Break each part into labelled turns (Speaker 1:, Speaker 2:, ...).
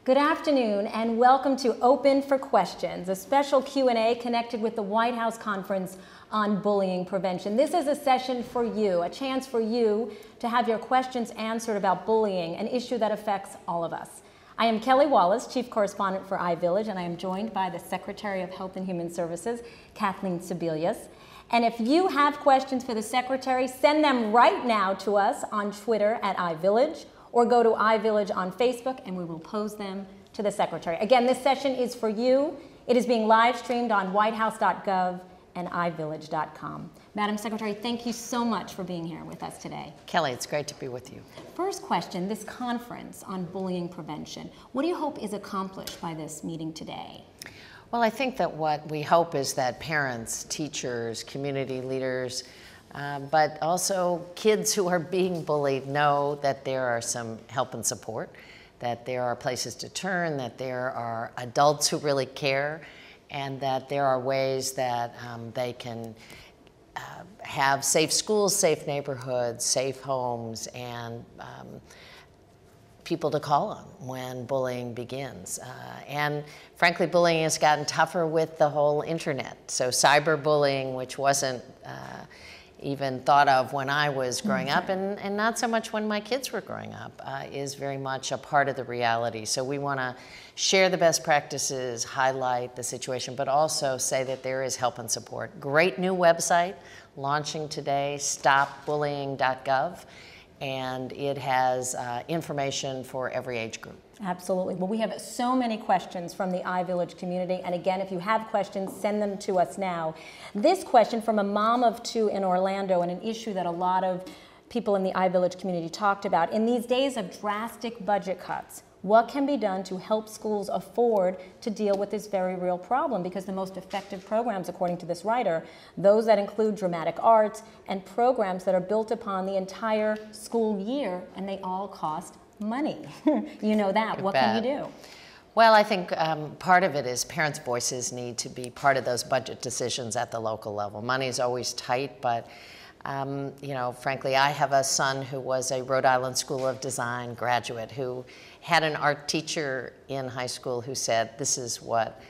Speaker 1: Good afternoon and welcome to Open for Questions, a special Q&A connected with the White House Conference on Bullying Prevention. This is a session for you, a chance for you to have your questions answered about bullying, an issue that affects all of us. I am Kelly Wallace, Chief Correspondent for iVillage, and I am joined by the Secretary of Health and Human Services, Kathleen Sebelius. And if you have questions for the Secretary, send them right now to us on Twitter at iVillage, or go to iVillage on Facebook and we will pose them to the Secretary. Again, this session is for you. It is being live streamed on whitehouse.gov and iVillage.com. Madam Secretary, thank you so much for being here with us today.
Speaker 2: Kelly, it's great to be with you.
Speaker 1: First question, this conference on bullying prevention, what do you hope is accomplished by this meeting today?
Speaker 2: Well, I think that what we hope is that parents, teachers, community leaders, but also kids who are being bullied know that there are some help and support, that there are places to turn, that there are adults who really care, and that there are ways that they can have safe schools, safe neighborhoods, safe homes, and people to call on when bullying begins. And frankly, bullying has gotten tougher with the whole internet. So cyberbullying, which wasn't even thought of when I was growing up, and not so much when my kids were growing up, is very much a part of the reality. So we want to share the best practices, highlight the situation, but also say that there is help and support. Great new website launching today, stopbullying.gov, and it has information for every age group.
Speaker 1: Absolutely. Well, we have so many questions from the iVillage community. And again, if you have questions, send them to us now. This question from a mom of two in Orlando, and an issue that a lot of people in the iVillage community talked about. In these days of drastic budget cuts, what can be done to help schools afford to deal with this very real problem? Because the most effective programs, according to this writer, those that include dramatic arts and programs that are built upon the entire school year, and they all cost money. You know that. What can you do?
Speaker 2: Well, I think part of it is parents' voices need to be part of those budget decisions at the local level. Money is always tight, but you know, frankly, I have a son who was a Rhode Island School of Design graduate who had an art teacher in high school who said this is what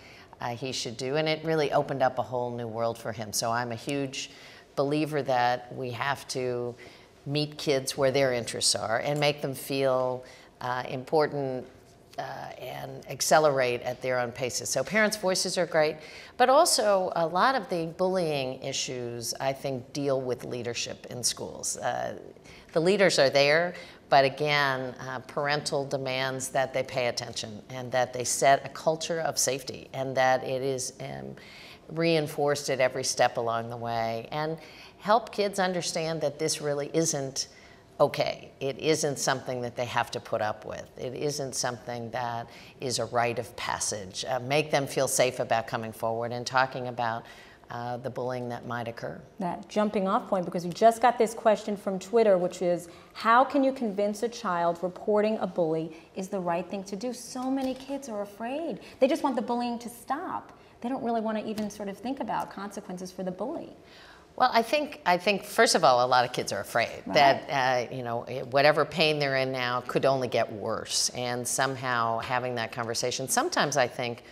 Speaker 2: he should do, and it really opened up a whole new world for him. So I'm a huge believer that we have to meet kids where their interests are and make them feel important and accelerate at their own paces. So parents' voices are great, but also a lot of the bullying issues, I think, deal with leadership in schools. The leaders are there, but again, parental demands that they pay attention and that they set a culture of safety and that it is reinforced at every step along the way, and help kids understand that this really isn't okay. It isn't something that they have to put up with. It isn't something that is a rite of passage. Make them feel safe about coming forward and talking about the bullying that might occur.
Speaker 1: That jumping off point, because we just got this question from Twitter, which is, how can you convince a child reporting a bully is the right thing to do? So many kids are afraid. They just want the bullying to stop. They don't really want to even sort of think about consequences for the bully.
Speaker 2: Well, I think first of all, a lot of kids are afraid that you know, whatever pain they're in now could only get worse, and somehow having that conversation. Sometimes I think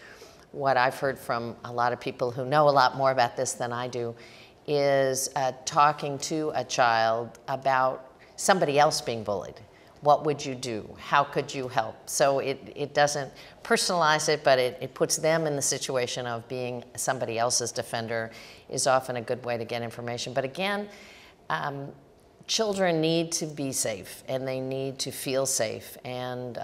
Speaker 2: what I've heard from a lot of people who know a lot more about this than I do is talking to a child about somebody else being bullied. What would you do? How could you help? So it doesn't personalize it, but it puts them in the situation of being somebody else's defender is often a good way to get information. But again, children need to be safe and they need to feel safe, and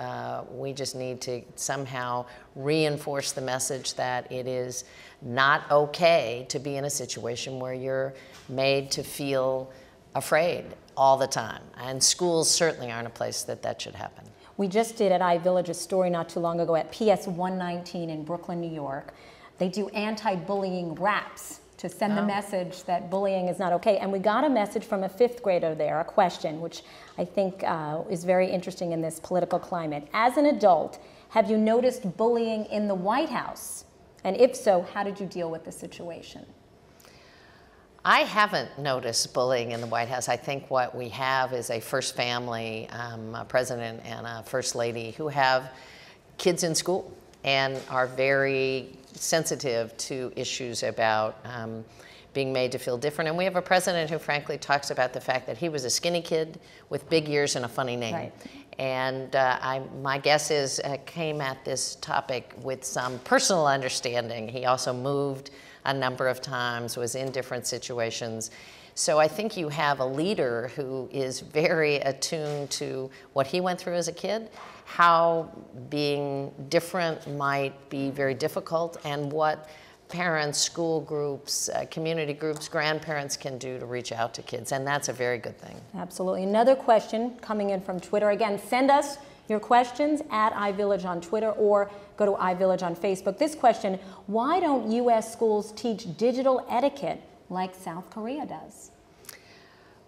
Speaker 2: we just need to somehow reinforce the message that it is not okay to be in a situation where you're made to feel afraid all the time, and schools certainly aren't a place that that should happen.
Speaker 1: We just did at iVillage a story not too long ago at PS 119 in Brooklyn, New York. They do anti-bullying raps to send the message that bullying is not okay. And we got a message from a 5th grader there, a question, which I think is very interesting in this political climate. As an adult, have you noticed bullying in the White House? And if so, how did you deal with the situation?
Speaker 2: I haven't noticed bullying in the White House. I think what we have is a first family, a president and a first lady, who have kids in school and are very sensitive to issues about being made to feel different. And we have a president who frankly talks about the fact that he was a skinny kid with big ears and a funny name.
Speaker 1: Right.
Speaker 2: And my guess is came at this topic with some personal understanding. He also moved a number of times, was in different situations. So I think you have a leader who is very attuned to what he went through as a kid, how being different might be very difficult, and what parents, school groups, community groups, grandparents can do to reach out to kids, and that's a very good thing.
Speaker 1: Absolutely. Another question coming in from Twitter. Again, send us your questions at iVillage on Twitter or go to iVillage on Facebook. This question, why don't U.S. schools teach digital etiquette like South Korea does?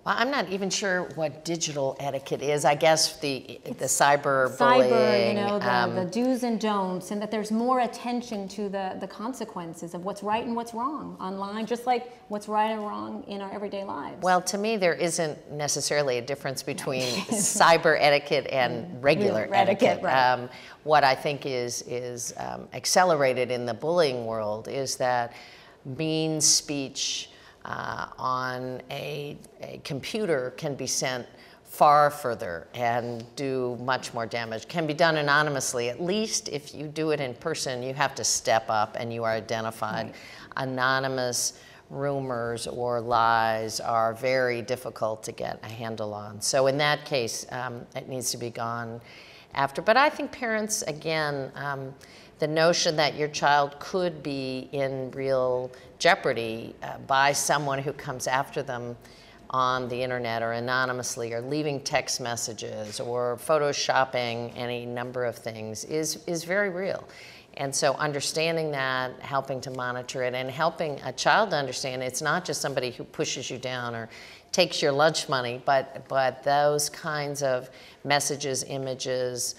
Speaker 2: Well, I'm not even sure what digital etiquette is. I guess the cyber bullying.
Speaker 1: Cyber, you know, the do's and don'ts, and that there's more attention to the consequences of what's right and what's wrong online, just like what's right and wrong in our everyday lives.
Speaker 2: Well, to me, there isn't necessarily a difference between cyber etiquette and regular etiquette.
Speaker 1: Right.
Speaker 2: What I think is accelerated in the bullying world is that mean speech on a computer can be sent far further and do much more damage. Can be done anonymously. At least if you do it in person, you have to step up and you are identified. Right. Anonymous rumors or lies are very difficult to get a handle on. So in that case, it needs to be gone after. But I think parents, again, the notion that your child could be in real jeopardy by someone who comes after them on the internet or anonymously or leaving text messages or photoshopping any number of things is very real. And so understanding that, helping to monitor it, and helping a child to understand it's not just somebody who pushes you down or takes your lunch money, but those kinds of messages, images,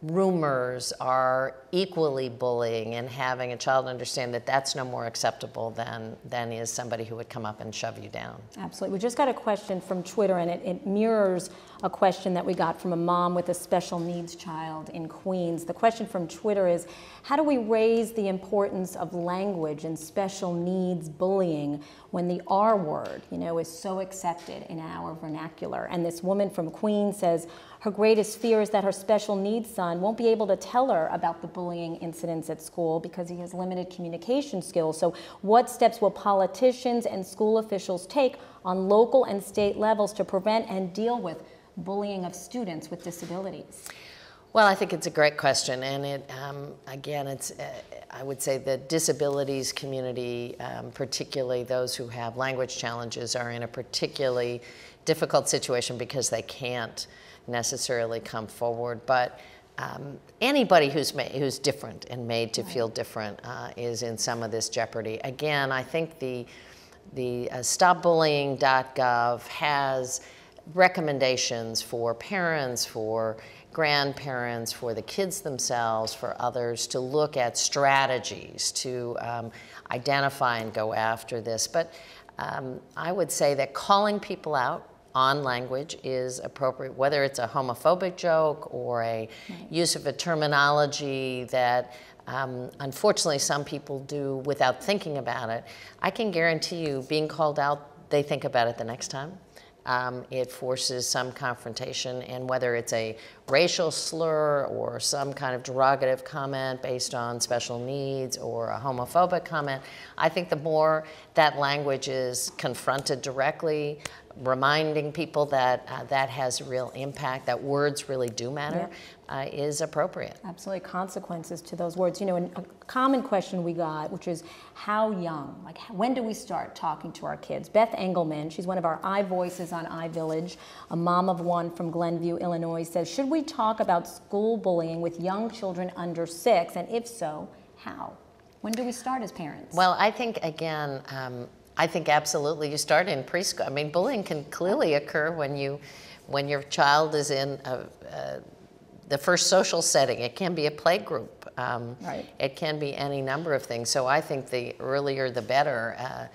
Speaker 2: rumors are equally bullying, and having a child understand that that's no more acceptable than is somebody who would come up and shove you down.
Speaker 1: Absolutely. We just got a question from Twitter, and it mirrors a question that we got from a mom with a special needs child in Queens. The question from Twitter is, how do we raise the importance of language and special needs bullying when the R word, you know, is so accepted in our vernacular? And this woman from Queens says her greatest fear is that her special needs son won't be able to tell her about the bullying incidents at school because he has limited communication skills. So what steps will politicians and school officials take on local and state levels to prevent and deal with bullying of students with disabilities?
Speaker 2: Well, I think it's a great question, and it again, it's I would say the disabilities community, particularly those who have language challenges, are in a particularly difficult situation because they can't necessarily come forward. But anybody who's different and made to feel different is in some of this jeopardy. Again, I think the stopbullying.gov has recommendations for parents, for grandparents, for the kids themselves, for others to look at strategies to identify and go after this. But I would say that calling people out on language is appropriate, whether it's a homophobic joke or a use of a terminology that unfortunately some people do without thinking about it. I can guarantee you, being called out, they think about it the next time. It forces some confrontation, and whether it's a racial slur or some kind of derogative comment based on special needs or a homophobic comment, I think the more that language is confronted directly, reminding people that that has real impact, that words really do matter, is appropriate.
Speaker 1: Absolutely, consequences to those words. You know, and a common question we got, which is how young, like when do we start talking to our kids? Beth Engelman, she's one of our iVoices on iVillage, a mom of one from Glenview, Illinois, says, should we talk about school bullying with young children under 6? And if so, how? When do we start as parents?
Speaker 2: Well, I think, again, I think absolutely you start in preschool. I mean, bullying can clearly occur when your child is in the first social setting. It can be a play group. It can be any number of things. So I think the earlier the better,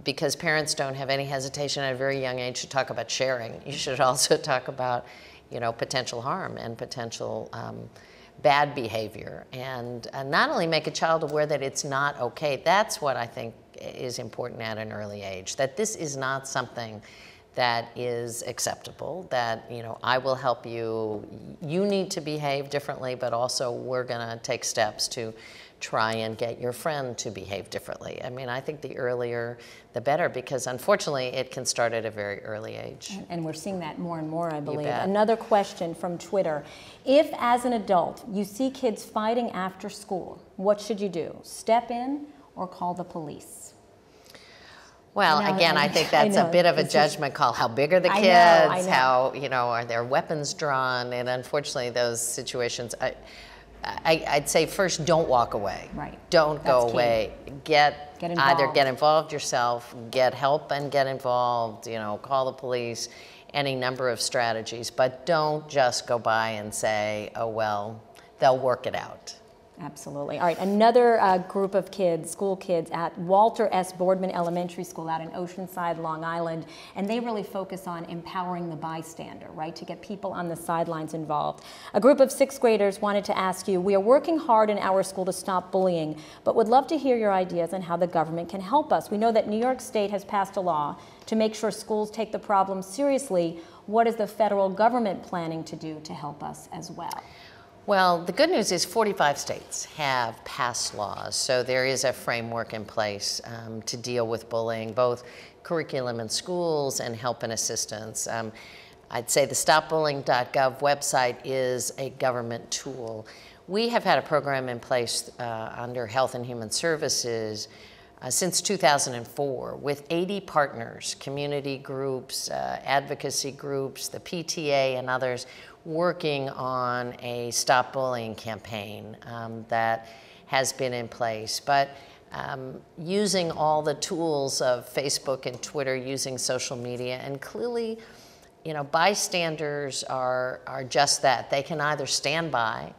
Speaker 2: because parents don't have any hesitation at a very young age to talk about sharing. You should also talk about, potential harm and potential bad behavior, and not only make a child aware that it's not okay. That's what I think is important at an early age, that this is not something that is acceptable, that, I will help you, you need to behave differently, but also we're gonna take steps to try and get your friend to behave differently. I mean, I think the earlier, the better, because unfortunately it can start at a very early age.
Speaker 1: And we're seeing that more and more, I believe.
Speaker 2: You bet.
Speaker 1: Another question from Twitter. If, as an adult, you see kids fighting after school, what should you do? Step in or call the police?
Speaker 2: Well, again, I think that's a bit of a judgment call. How big are the kids?
Speaker 1: I know.
Speaker 2: How, are their weapons drawn? And unfortunately, those situations, I'd say first, don't walk away.
Speaker 1: Right.
Speaker 2: Don't go away.
Speaker 1: Get involved.
Speaker 2: Either get involved yourself, get help and get involved, call the police, any number of strategies. But don't just go by and say, oh, well, they'll work it out.
Speaker 1: Absolutely. All right, another group of kids, school kids at Walter S. Boardman Elementary School out in Oceanside, Long Island, and they really focus on empowering the bystander, right, to get people on the sidelines involved. A group of 6th graders wanted to ask you, we are working hard in our school to stop bullying, but would love to hear your ideas on how the government can help us. We know that New York State has passed a law to make sure schools take the problem seriously. What is the federal government planning to do to help us as well?
Speaker 2: Well, the good news is 45 states have passed laws, so there is a framework in place to deal with bullying, both curriculum in schools and help and assistance. I'd say the stopbullying.gov website is a government tool. We have had a program in place under Health and Human Services since 2004 with 80 partners, community groups, advocacy groups, the PTA and others, working on a Stop Bullying campaign that has been in place. But using all the tools of Facebook and Twitter, using social media, and clearly, bystanders are just that. They can either stand by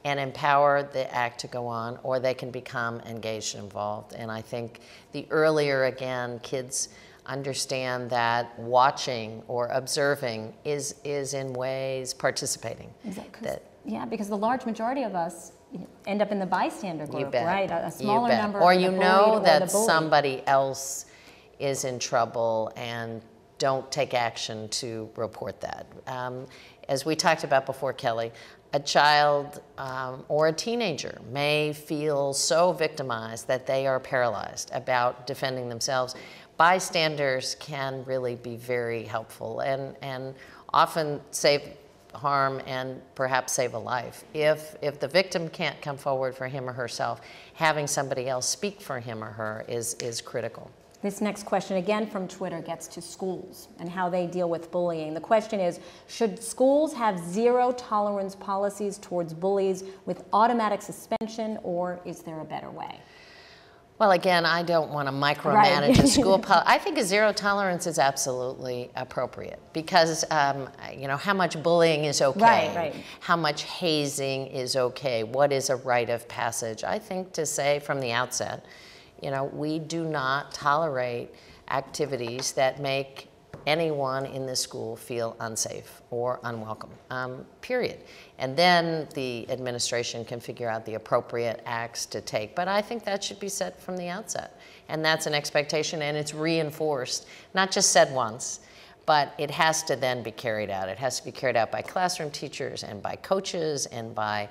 Speaker 2: and empower the act to go on, or they can become engaged and involved. And I think the earlier, again, kids understand that watching or observing is in ways participating.
Speaker 1: Exactly. Because the large majority of us end up in the bystander group, right? A smaller number.
Speaker 2: Or you know that somebody else is in trouble and don't take action to report that. As we talked about before, Kelly, a child or a teenager may feel so victimized that they are paralyzed about defending themselves. Bystanders can really be very helpful and often save harm and perhaps save a life. If the victim can't come forward for him or herself, having somebody else speak for him or her is critical.
Speaker 1: This next question, again from Twitter, gets to schools and how they deal with bullying. The question is, should schools have zero-tolerance policies towards bullies with automatic suspension, or is there a better way?
Speaker 2: Well, again, I don't want to micromanage a school policy. I think a zero tolerance is absolutely appropriate because, how much bullying is okay, how much hazing is okay, what is a rite of passage. I think to say from the outset, we do not tolerate activities that make anyone in the school feel unsafe or unwelcome, period. And then the administration can figure out the appropriate acts to take. But I think that should be set from the outset. And that's an expectation, and it's reinforced, not just said once, but it has to then be carried out. It has to be carried out by classroom teachers and by coaches and by,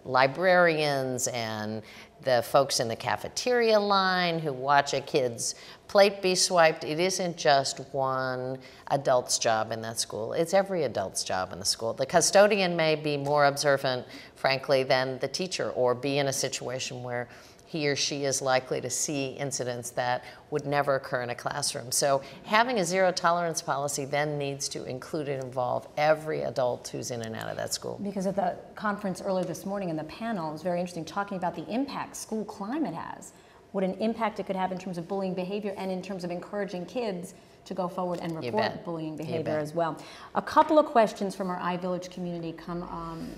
Speaker 2: librarians and the folks in the cafeteria line who watch a kid's plate be swiped. It isn't just one adult's job in that school. It's every adult's job in the school. The custodian may be more observant, frankly, than the teacher, or be in a situation where he or she is likely to see incidents that would never occur in a classroom. So having a zero tolerance policy then needs to include and involve every adult who's in and out of that school.
Speaker 1: Because at the conference earlier this morning in the panel, it was very interesting talking about the impact school climate has what an impact it could have in terms of bullying behavior and in terms of encouraging kids to go forward and report bullying behavior as well. A couple of questions from our iVillage community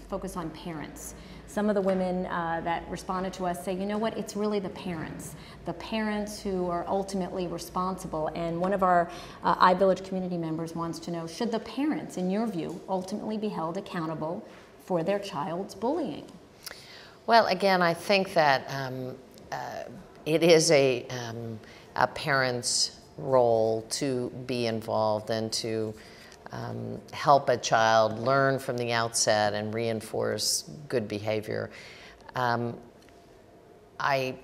Speaker 1: focus on parents. Some of the women that responded to us say, you know what, it's really the parents who are ultimately responsible. And one of our iVillage community members wants to know, should the parents, in your view, ultimately be held accountable for their child's bullying?
Speaker 2: Well, again, I think that it is a parent's role to be involved and to help a child learn from the outset and reinforce good behavior. I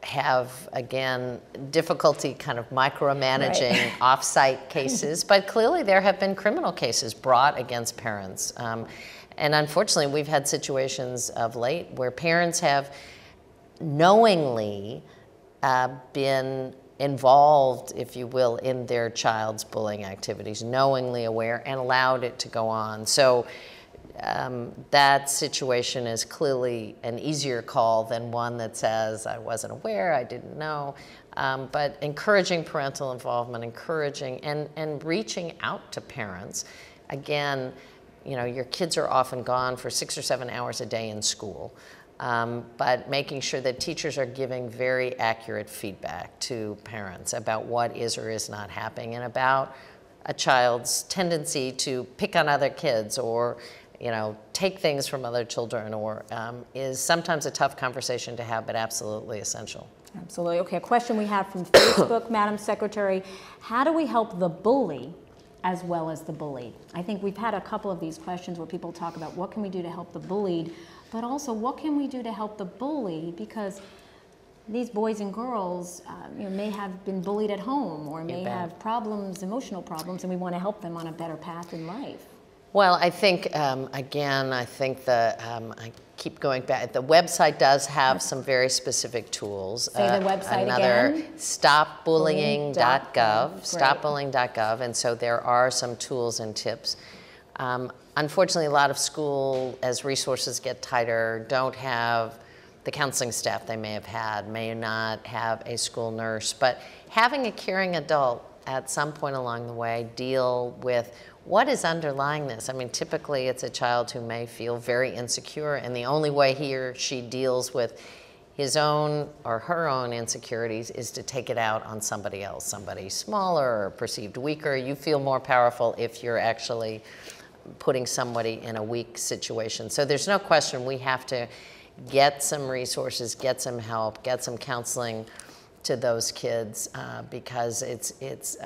Speaker 2: have, again, difficulty kind of micromanaging off-site cases, but clearly there have been criminal cases brought against parents. And unfortunately, we've had situations of late where parents have knowingly been involved, if you will, in their child's bullying activities, knowingly aware, and allowed it to go on. So that situation is clearly an easier call than one that says, I wasn't aware, I didn't know. But encouraging parental involvement, encouraging and reaching out to parents. Again, you know, your kids are often gone for 6 or 7 hours a day in school. But making sure that teachers are giving very accurate feedback to parents about what is or is not happening and about a child's tendency to pick on other kids or, you know, take things from other children or is sometimes a tough conversation to have, but absolutely essential.
Speaker 1: Absolutely. Okay, a question we have from Facebook, Madam Secretary. How do we help the bully as well as the bullied? I think we've had a couple of these questions where people talk about what can we do to help the bullied, but also what can we do to help the bully, because these boys and girls you know, may have been bullied at home or may have problems, emotional problems, and we want to help them on a better path in life.
Speaker 2: Well, I think, again, I think I keep going back. The website does have some very specific tools.
Speaker 1: Say the website again.
Speaker 2: Stopbullying.gov, stopbullying.gov, and so there are some tools and tips. Unfortunately, a lot of schools, as resources get tighter, don't have the counseling staff they may have had, may not have a school nurse, but having a caring adult at some point along the way deal with what is underlying this. I mean, typically it's a child who may feel very insecure, and the only way he or she deals with his own or her own insecurities is to take it out on somebody else, somebody smaller or perceived weaker. You feel more powerful if you're actually putting somebody in a weak situation. So there's no question we have to get some resources, get some help, get some counseling to those kids because it's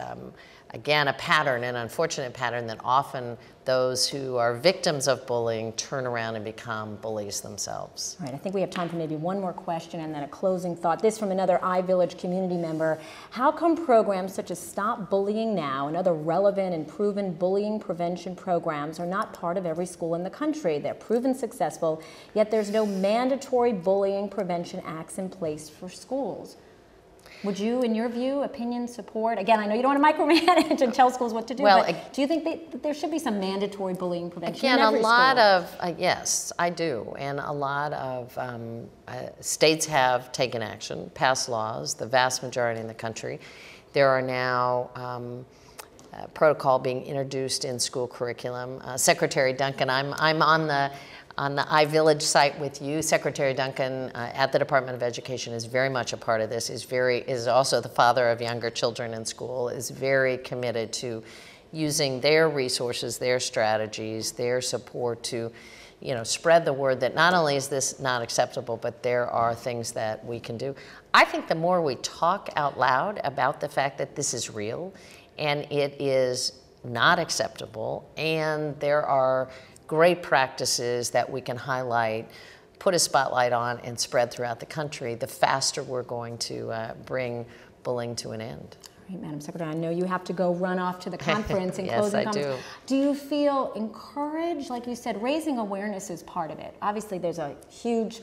Speaker 2: again, a pattern, an unfortunate pattern that often those who are victims of bullying turn around and become bullies themselves.
Speaker 1: All right, I think we have time for maybe one more question and then a closing thought. This from another iVillage community member. How come programs such as Stop Bullying Now and other relevant and proven bullying prevention programs are not part of every school in the country? They're proven successful, yet there's no mandatory bullying prevention acts in place for schools. Would you, in your view, opinion, support? Again, I know you don't want to micromanage and tell schools what to do, but do you think that there should be some mandatory bullying prevention in every school?
Speaker 2: Again, a lot of, yes, I do. And a lot of states have taken action, passed laws, the vast majority in the country. There are now protocol being introduced in school curriculum. Secretary Duncan, I'm on the iVillage site with you. Secretary Duncan at the Department of Education is very much a part of this, is also the father of younger children in school, is very committed to using their resources, their strategies, their support to, you know, spread the word that not only is this not acceptable, but there are things that we can do. I think the more we talk out loud about the fact that this is real and it is not acceptable, and there are great practices that we can highlight, put a spotlight on, and spread throughout the country, the faster we're going to bring bullying to an end.
Speaker 1: All right, Madam Secretary, I know you have to go run off to the conference and closing
Speaker 2: comments.
Speaker 1: Yes, I do. Do you feel encouraged? Like you said, raising awareness is part of it. Obviously, there's a huge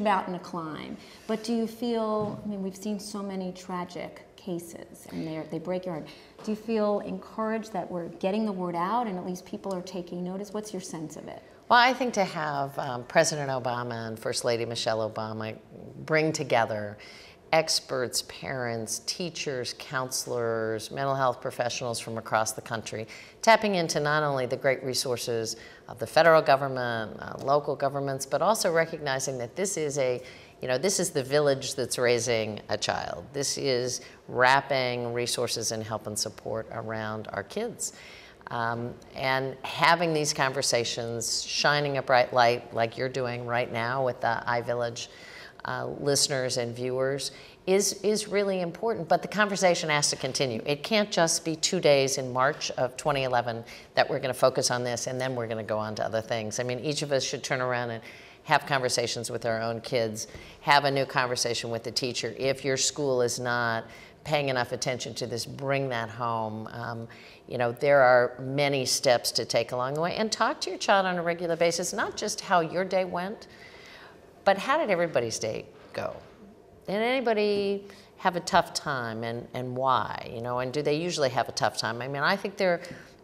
Speaker 1: mountain to climb. But do you feel, I mean, we've seen so many tragic cases and they break your heart. Do you feel encouraged that we're getting the word out and at least people are taking notice? What's your sense of it?
Speaker 2: Well, I think to have President Obama and First Lady Michelle Obama bring together experts, parents, teachers, counselors, mental health professionals from across the country, tapping into not only the great resources of the federal government, local governments, but also recognizing that this is this is the village that's raising a child. This is wrapping resources and help and support around our kids. And having these conversations, shining a bright light like you're doing right now with the iVillage listeners and viewers is really important, but the conversation has to continue. It can't just be 2 days in March of 2011 that we're going to focus on this and then we're going to go on to other things. I mean, each of us should turn around and have conversations with our own kids, have a new conversation with the teacher. If your school is not paying enough attention to this, bring that home. There are many steps to take along the way, and talk to your child on a regular basis, not just how your day went, but how did everybody's day go? Did anybody have a tough time, and why? And do they usually have a tough time? I mean, I think there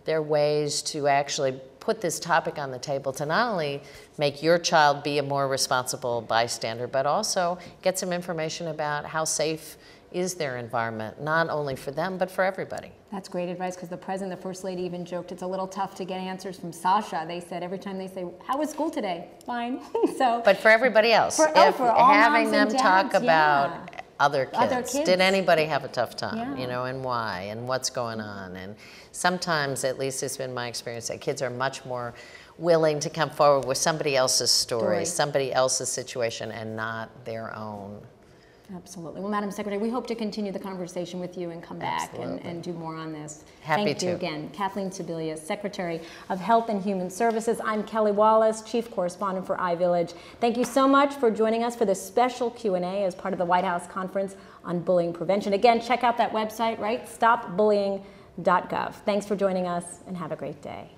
Speaker 2: are ways to actually put this topic on the table to not only make your child be a more responsible bystander, but also get some information about how safe is their environment, not only for them, but for everybody.
Speaker 1: That's great advice, because the president, the first lady even joked it's a little tough to get answers from Sasha. They said every time they say, how was school today? Fine.
Speaker 2: But for everybody else,
Speaker 1: for all
Speaker 2: having them
Speaker 1: dads,
Speaker 2: talk about other kids. Did anybody have a tough time,
Speaker 1: Yeah.
Speaker 2: And why, and what's going on? And sometimes, at least it's been my experience, that kids are much more willing to come forward with somebody else's story, somebody else's situation, and not their own.
Speaker 1: Absolutely. Well, Madam Secretary, we hope to continue the conversation with you and come back and do more on this.
Speaker 2: Happy to.
Speaker 1: Thank you again. Kathleen Sebelius, Secretary of Health and Human Services. I'm Kelly Wallace, Chief Correspondent for iVillage. Thank you so much for joining us for this special Q&A as part of the White House Conference on Bullying Prevention. Again, check out that website, right? Stopbullying.gov. Thanks for joining us, and have a great day.